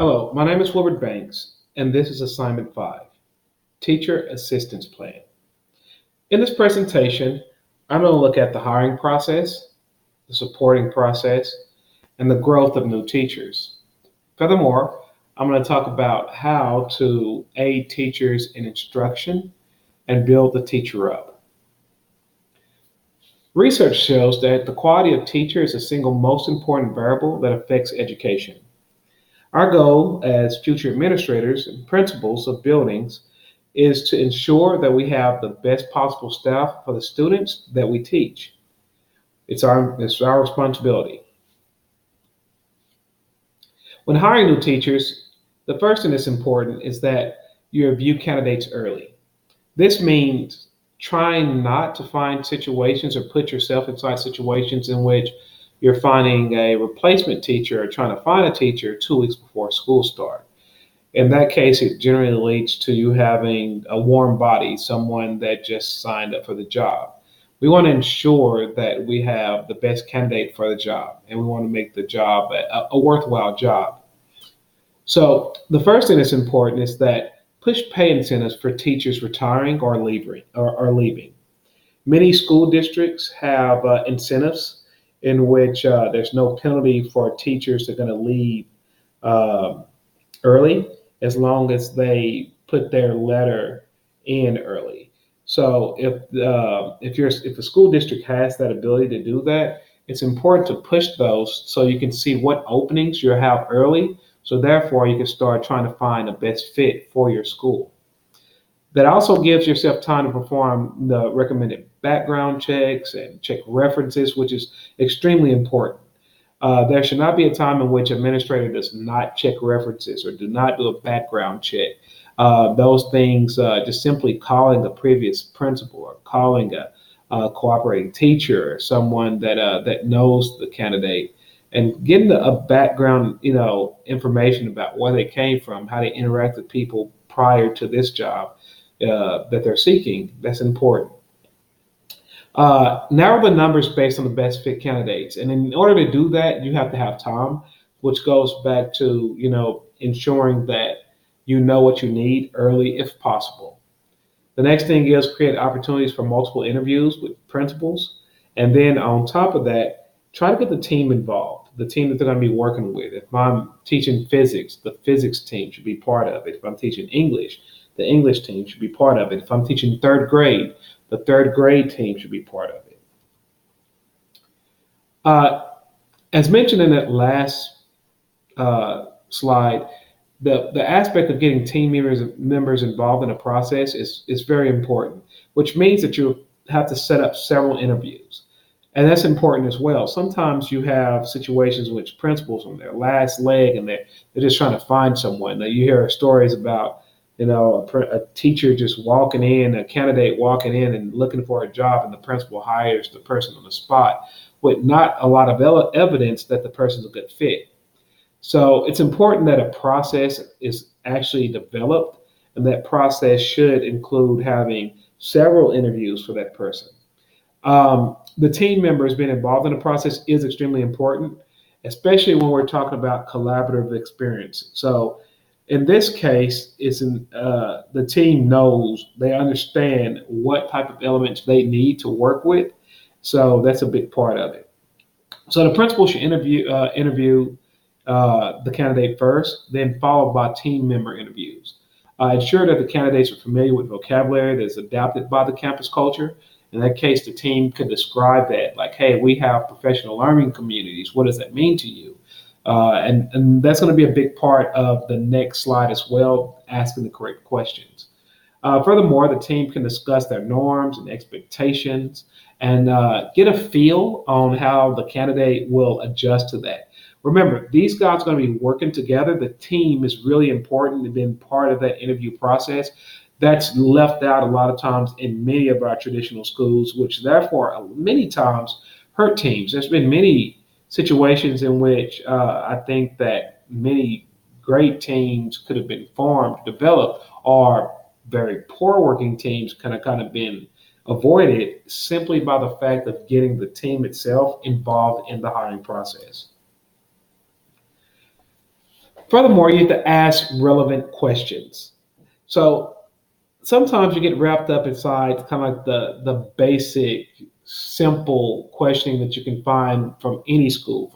Hello, my name is Wilbert Banks, and this is Assignment 5, Teacher Assistance Plan. In this presentation, I'm going to look at the hiring process, the supporting process, and the growth of new teachers. Furthermore, I'm going to talk about how to aid teachers in instruction and build the teacher up. Research shows that the quality of teacher is the single most important variable that affects education. Our goal as future administrators and principals of buildings is to ensure that we have the best possible staff for the students that we teach. It's our responsibility. When hiring new teachers, the first thing that's important is that you review candidates early. This means trying not to find situations or put yourself inside situations in which you're finding a replacement teacher or trying to find a teacher 2 weeks before school start. In that case, it generally leads to you having a warm body, someone that just signed up for the job. We want to ensure that we have the best candidate for the job, and we want to make the job a worthwhile job. So, the first thing that's important is that push pay incentives for teachers retiring or leaving. Many school districts have incentives in which there's no penalty for teachers that are going to leave um early as long as they put their letter in early. So if a school district has that ability to do that, it's important to push those so you can see what openings you have early. So therefore, you can start trying to find the best fit for your school. That also gives yourself time to perform the recommended background checks and check references, which is extremely important. There should not be a time in which administrator does not check references or do not do a background check. Those things, just simply calling a previous principal or calling a cooperating teacher or someone that knows the candidate and getting a background, information about where they came from, how they interact with people prior to this job that they're seeking. That's important. Narrow the numbers based on the best fit candidates. And in order to do that, you have to have time, which goes back to, ensuring that you know what you need early if possible. The next thing is create opportunities for multiple interviews with principals. And then on top of that, try to get the team involved, the team that they're going to be working with. If I'm teaching physics, the physics team should be part of it. If I'm teaching English, the English team should be part of it. If I'm teaching third grade, the third grade team should be part of it. Uh, as mentioned in that last slide, the aspect of getting team members involved in the process is very important, which means that you have to set up several interviews. And that's important as well. Sometimes you have situations in which principals on their last leg and they're just trying to find someone. Now you hear stories about, a teacher just walking in, a candidate walking in and looking for a job, and the principal hires the person on the spot with not a lot of evidence that the person's a good fit. So it's important that a process is actually developed, and that process should include having several interviews for that person. The team members being involved in the process is extremely important, especially when we're talking about collaborative experience. So in this case, the team knows, they understand what type of elements they need to work with. So that's a big part of it. So the principal should interview the candidate first, then followed by team member interviews. Ensure that the candidates are familiar with vocabulary that's adapted by the campus culture. In that case, the team could describe that, like, hey, we have professional learning communities. What does that mean to you? And that's going to be a big part of the next slide as well, asking the correct questions. Furthermore, the team can discuss their norms and expectations and get a feel on how the candidate will adjust to that. Remember, these guys are going to be working together. The team is really important to being part of that interview process. That's left out a lot of times in many of our traditional schools, which therefore many times hurt teams. There's been many situations in which I think that many great teams could have been formed, developed, or very poor working teams kind of been avoided simply by the fact of getting the team itself involved in the hiring process. Furthermore, you have to ask relevant questions. So sometimes you get wrapped up inside kind of like the basic, simple questioning that you can find from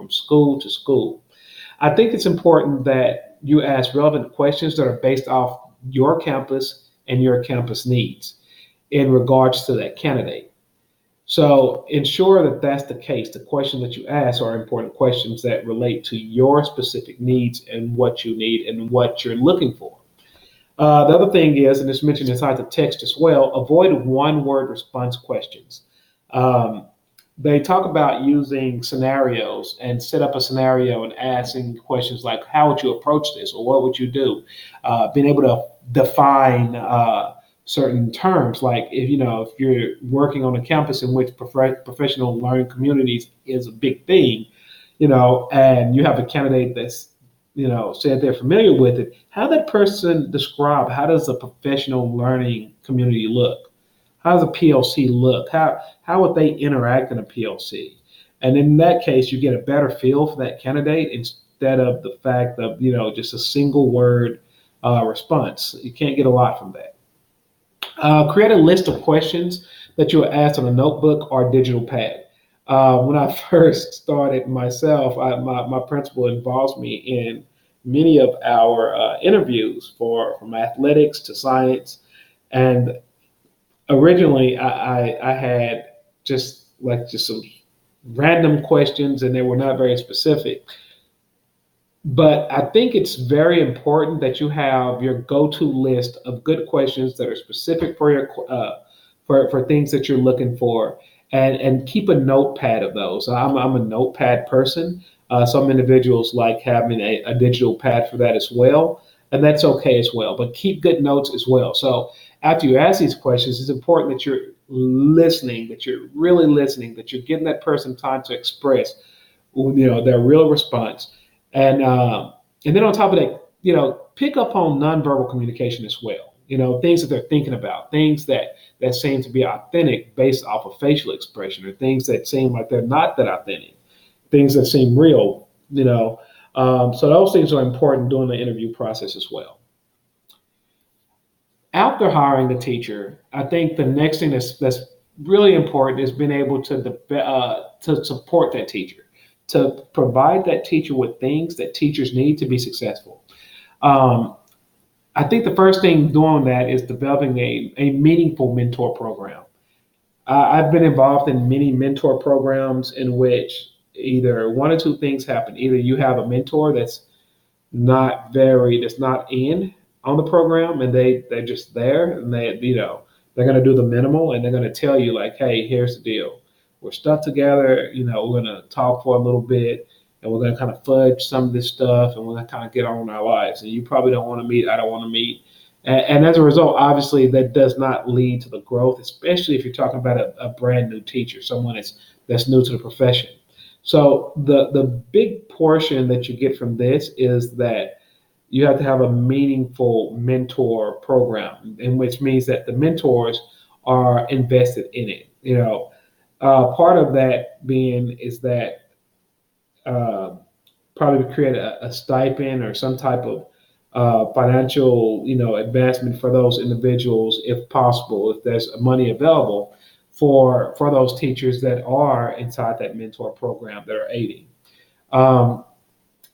school to school. I think it's important that you ask relevant questions that are based off your campus and your campus needs in regards to that candidate. So ensure that that's the case. The questions that you ask are important questions that relate to your specific needs and what you need and what you're looking for. The other thing is, and it's mentioned inside the text as well, avoid one word response questions. Um, they talk about using scenarios and set up a scenario and asking questions like, how would you approach this or what would you do? Being able to define certain terms, like if you're working on a campus in which professional learning communities is a big thing, and you have a candidate that's said they're familiar with it, how that person describe how does a professional learning community look? How does a PLC look? How would they interact in a PLC? And in that case, you get a better feel for that candidate instead of the fact of just a single word response. You can't get a lot from that. Create a list of questions that you will ask on a notebook or digital pad. When I first started myself, my principal involves me in many of our interviews from athletics to science. And originally, I had just some random questions, and they were not very specific. But I think it's very important that you have your go-to list of good questions that are specific for your for things that you're looking for, and keep a notepad of those. I'm a notepad person. Some individuals like having a digital pad for that as well, and that's okay as well. But keep good notes as well. So after you ask these questions, it's important that you're listening, that you're really listening, that you're giving that person time to express their real response, and then on top of that, pick up on nonverbal communication as well. Things that they're thinking about, things that seem to be authentic based off of facial expression, or things that seem like they're not that authentic, things that seem real. So those things are important during the interview process as well. After hiring the teacher, I think the next thing that's really important is being able to support that teacher, to provide that teacher with things that teachers need to be successful. Um, I think the first thing doing that is developing a meaningful mentor program. I've been involved in many mentor programs in which either one or two things happen. Either you have a mentor that's not in on the program, and they're just there, and they're going to do the minimal, and they're going to tell you like, hey, here's the deal, we're stuck together, we're going to talk for a little bit, and we're going to kind of fudge some of this stuff, and we're going to kind of get on with our lives, and you probably don't want to meet, I don't want to meet. And as a result, obviously, that does not lead to the growth, especially if you're talking about a brand new teacher, someone that's new to the profession. So the big portion that you get from this is that you have to have a meaningful mentor program, in which means that the mentors are invested in it. Part of that being is that uh, probably to create a stipend or some type of financial, advancement for those individuals, if possible, if there's money available for those teachers that are inside that mentor program that are aiding. Um,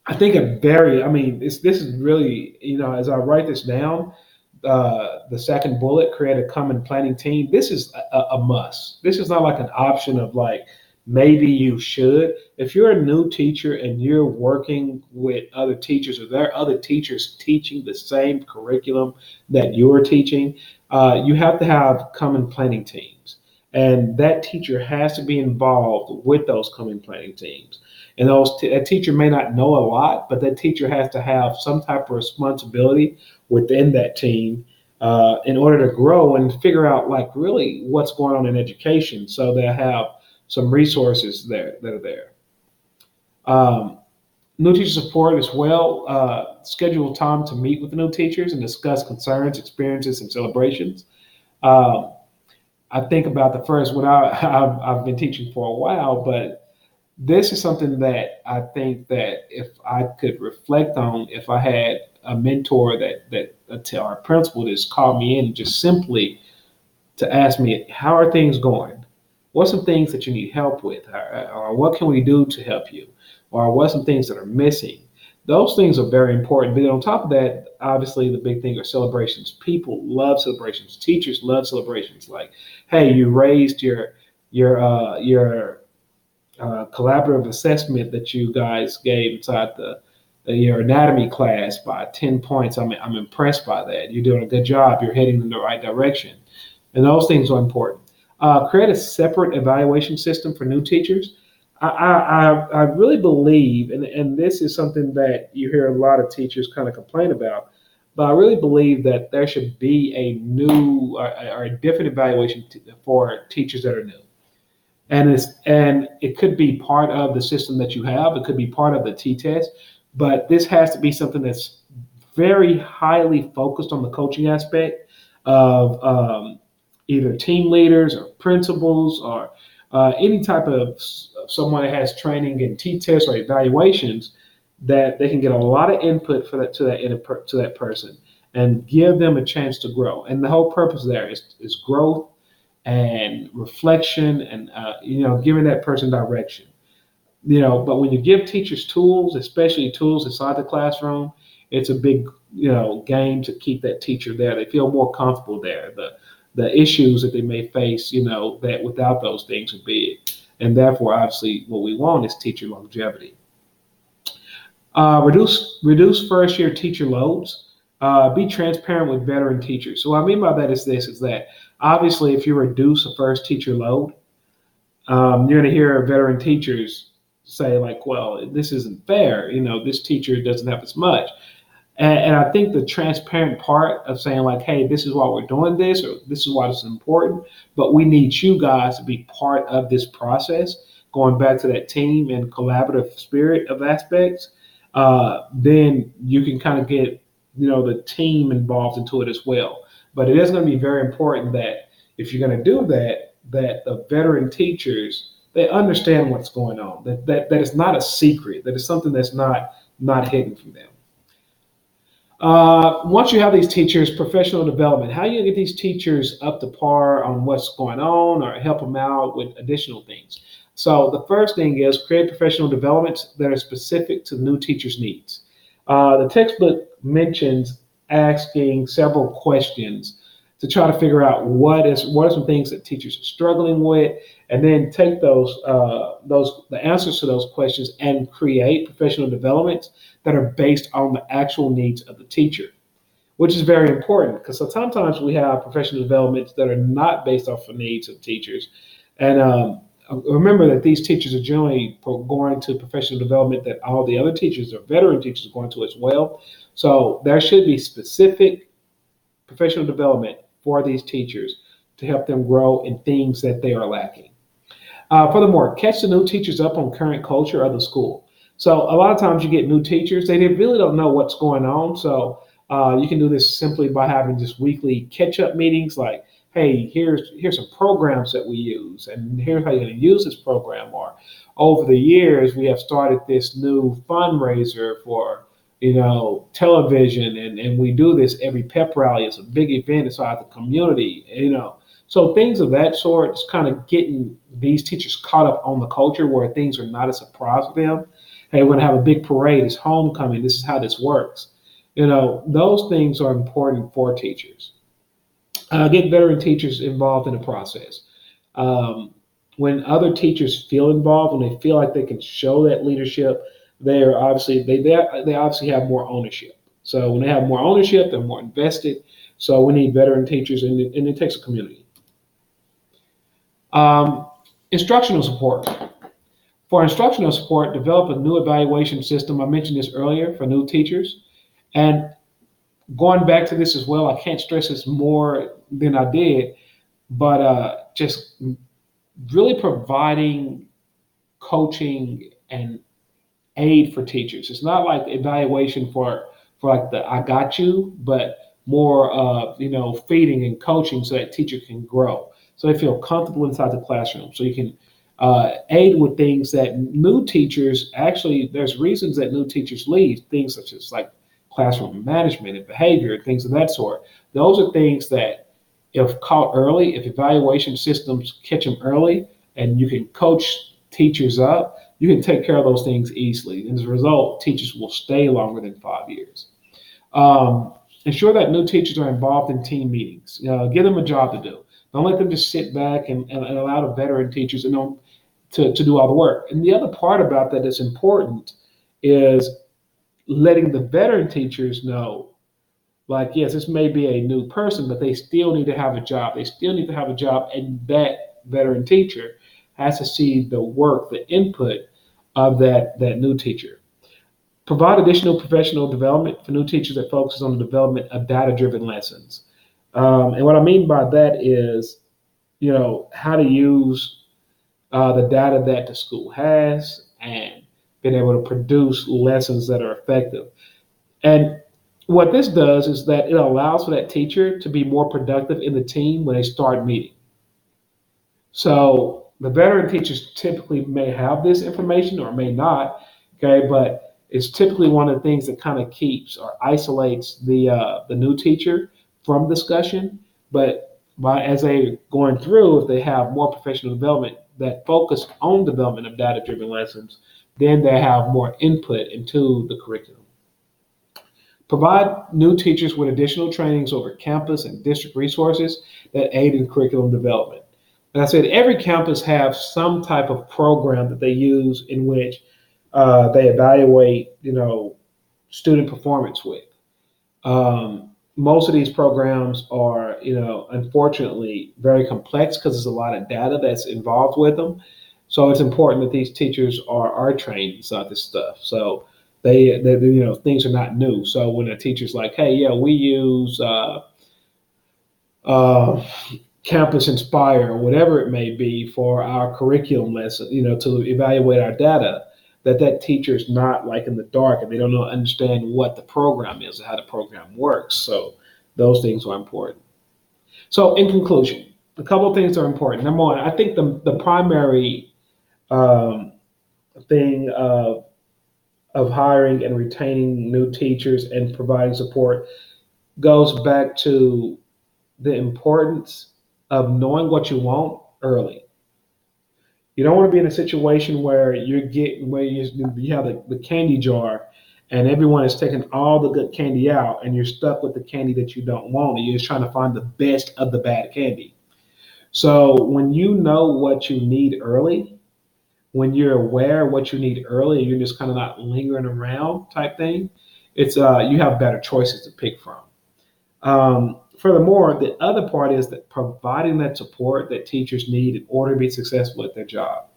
I think I mean, this is really, as I write this down, the second bullet, create a common planning team. This is a must. This is not like an option of like, maybe you should. If you're a new teacher and you're working with other teachers, or there are other teachers teaching the same curriculum that you're teaching, you have to have common planning teams. And that teacher has to be involved with those common planning teams. And that teacher may not know a lot, but that teacher has to have some type of responsibility within that team in order to grow and figure out like really what's going on in education, so they have some resources there that are there. Um, New teacher support as well. Schedule time to meet with the new teachers and discuss concerns, experiences, and celebrations. Um, I think about the first one. I've been teaching for a while, but this is something that I think that if I could reflect on, if I had a mentor or a principal that's called me in just simply to ask me, how are things going? What's some things that you need help with? Or what can we do to help you? Or what are some things that are missing? Those things are very important. But on top of that, obviously the big thing are celebrations. People love celebrations. Teachers love celebrations. Like, hey, you raised your collaborative assessment that you guys gave inside your anatomy class by 10 points. I'm impressed by that. You're doing a good job. You're heading in the right direction. And those things are important. Create a separate evaluation system for new teachers. I really believe, and this is something that you hear a lot of teachers kind of complain about, but I really believe that there should be a new or a different evaluation for teachers that are new. And it could be part of the system that you have. It could be part of the T-test, but this has to be something that's very highly focused on the coaching aspect of either team leaders or principals or any type of someone that has training in T-tests or evaluations, that they can get a lot of input for that to that person and give them a chance to grow. And the whole purpose there is growth and reflection and giving that person direction. But when you give teachers tools, especially tools inside the classroom, it's a big game to keep that teacher there. They feel more comfortable there. The issues that they may face, that without those things are big. And therefore, obviously, what we want is teacher longevity. Reduce first year teacher loads. Be transparent with veteran teachers. So what I mean by that is that obviously if you reduce a first teacher load, you're going to hear veteran teachers say like, well, this isn't fair. This teacher doesn't have as much. And I think the transparent part of saying like, hey, this is why we're doing this, or this is why this is important, but we need you guys to be part of this process, going back to that team and collaborative spirit of aspects, then you can kind of get, the team involved into it as well. But it is going to be very important that if you're going to do that, that the veteran teachers, they understand what's going on, that it's not a secret, that it's something that's not hidden from them. Once you have these teachers, professional development, how you get these teachers up to par on what's going on or help them out with additional things. So the first thing is create professional developments that are specific to new teachers' needs. The textbook mentions asking several questions to try to figure out what are some things that teachers are struggling with, and then take the answers to those questions and create professional developments that are based on the actual needs of the teacher, which is very important because sometimes we have professional developments that are not based off the needs of teachers. And remember that these teachers are generally going to professional development that all the other teachers or veteran teachers are going to as well. So there should be specific professional development for these teachers to help them grow in things that they are lacking. Furthermore, catch the new teachers up on current culture of the school. So a lot of times you get new teachers, they really don't know what's going on. So you can do this simply by having just weekly catch-up meetings like, hey, here's some programs that we use, and here's how you're going to use this program. Or over the years, we have started this new fundraiser for television, and we do this every pep rally. It's a big event inside the community, So things of that sort, it's kind of getting these teachers caught up on the culture where things are not a surprise to them. Hey, we're going to have a big parade. It's homecoming. This is how this works. Those things are important for teachers. Get veteran teachers involved in the process. When other teachers feel involved, when they feel like they can show that leadership, they obviously have more ownership. So when they have more ownership, they're more invested. So we need veteran teachers, and it takes a community. Instructional support. For instructional support, develop a new evaluation system. I mentioned this earlier for new teachers. And going back to this as well, I can't stress this more than I did, but just really providing coaching and aid for teachers. It's not like evaluation for like the I got you, but more feeding and coaching so that teacher can grow, so they feel comfortable inside the classroom. So you can Aid with things that new teachers actually, there's reasons that new teachers leave, things such as like classroom management and behavior, things of that sort. Those are things that, if caught early, if evaluation systems catch them early, and you can coach teachers up, you can take care of those things easily. And as a result, teachers will stay longer than 5 years. Um, Ensure that new teachers are involved in team meetings. Give them a job to do. Don't let them just sit back and allow the veteran teachers to do all the work. And the other part about that that's important is letting the veteran teachers know, like, yes, this may be a new person, but they still need to have a job. They still need to have a job, and that veteran teacher has to see the work, the input of that new teacher. Provide additional professional development for new teachers that focuses on the development of data-driven lessons. And what I mean by that is, how to use the data that the school has and being able to produce lessons that are effective. And what this does is that it allows for that teacher to be more productive in the team when they start meeting. So the veteran teachers typically may have this information or may not, okay, but it's typically one of the things that kind of keeps or isolates the new teacher from discussion. But as they going through, if they have more professional development that focus on development of data-driven lessons, then they have more input into the curriculum. Provide new teachers with additional trainings over campus and district resources that aid in curriculum development. And I said every campus has some type of program that they use in which they evaluate, student performance with. Most of these programs are, unfortunately, very complex because there's a lot of data that's involved with them. So it's important that these teachers are trained inside this stuff. So they things are not new. So when a teacher's like, hey, yeah, we use uh, Campus Inspire or whatever it may be for our curriculum lesson, to evaluate our data, that teacher is not like in the dark and they don't understand what the program is or how the program works. So those things are important. So in conclusion, a couple of things are important. Number one, I think the primary um, thing of hiring and retaining new teachers and providing support goes back to the importance of knowing what you want early. You don't want to be in a situation where you have the candy jar and everyone is taking all the good candy out and you're stuck with the candy that you don't want and you're just trying to find the best of the bad candy. So when you know what you need early, when you're aware of what you need early, you're just kind of not lingering around type thing. It's you have better choices to pick from. Furthermore, the other part is that providing that support that teachers need in order to be successful at their job.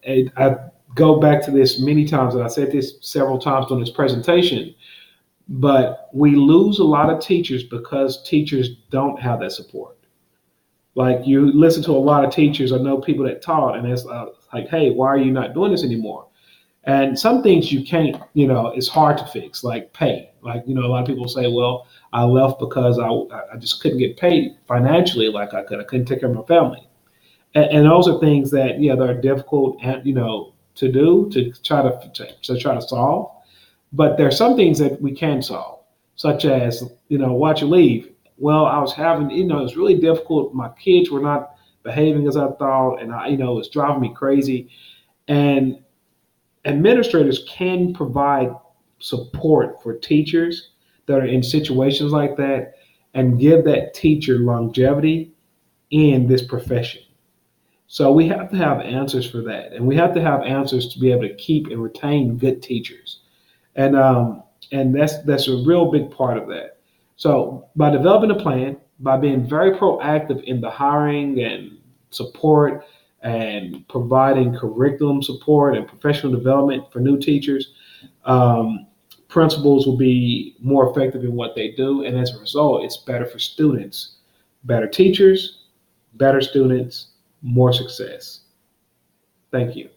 I go back to this many times, and I said this several times during this presentation, but we lose a lot of teachers because teachers don't have that support. Like you listen to a lot of teachers, I know people that taught, and it's like, hey, why are you not doing this anymore? And some things you can't, it's hard to fix, like pay. Like, a lot of people say, well, I left because I just couldn't get paid financially like I could. I couldn't take care of my family. And those are things that, yeah, they're difficult, to do, to try to solve. But there are some things that we can solve, such as, watch your leave. Well, I was having, it was really difficult. My kids were not behaving as I thought, and it was driving me crazy. And administrators can provide support for teachers that are in situations like that and give that teacher longevity in this profession. So we have to have answers for that, and we have to have answers to be able to keep and retain good teachers, and that's a real big part of that. So by developing a plan, by being very proactive in the hiring and support and providing curriculum support and professional development for new teachers, um, principals will be more effective in what they do, and as a result, it's better for students, better teachers, better students, more success. Thank you.